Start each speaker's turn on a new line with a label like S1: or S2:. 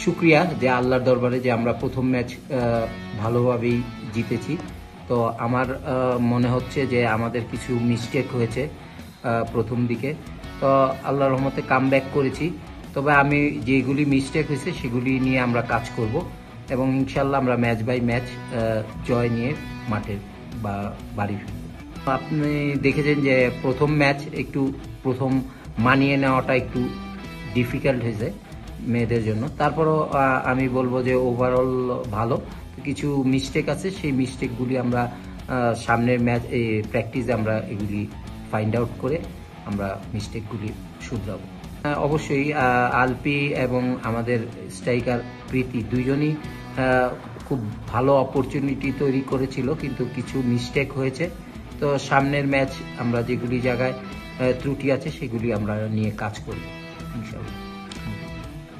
S1: শুক্রিয়া যে আল্লাহর দরবারে যে আমরা প্রথম ম্যাচ ভালোভাবেই জিতেছি। তো আমার মনে হচ্ছে যে আমাদের কিছু মিস্টেক হয়েছে প্রথম দিকে, তো আল্লাহর রহমতে কামব্যাক করেছি। তবে আমি যেগুলি মিস্টেক হয়েছে সেগুলি নিয়ে আমরা কাজ করব এবং ইনশাল্লাহ আমরা ম্যাচ বাই ম্যাচ জয় নিয়ে মাঠে বা বাড়ি ফিরব। আপনি দেখেছেন যে প্রথম ম্যাচ প্রথম মানিয়ে নেওয়াটা একটু ডিফিকাল্ট হয়েছে মেয়েদের জন্য। তারপরও আমি বলবো যে ওভারঅল ভালো। কিছু মিস্টেক আছে, সেই মিস্টেকগুলি আমরা সামনের ম্যাচ প্র্যাকটিসে আমরা এগুলি ফাইন্ড আউট করে আমরা মিস্টেকগুলি শুধরাবো। অবশ্যই আলপি এবং আমাদের স্ট্রাইকার প্রীতি দুইজনই খুব ভালো অপরচুনিটি তৈরি করেছিল, কিন্তু কিছু মিস্টেক হয়েছে। তো সামনের ম্যাচ আমরা যেগুলি জায়গায় ত্রুটি আছে সেগুলি আমরা নিয়ে কাজ করব ইনশাআল্লাহ।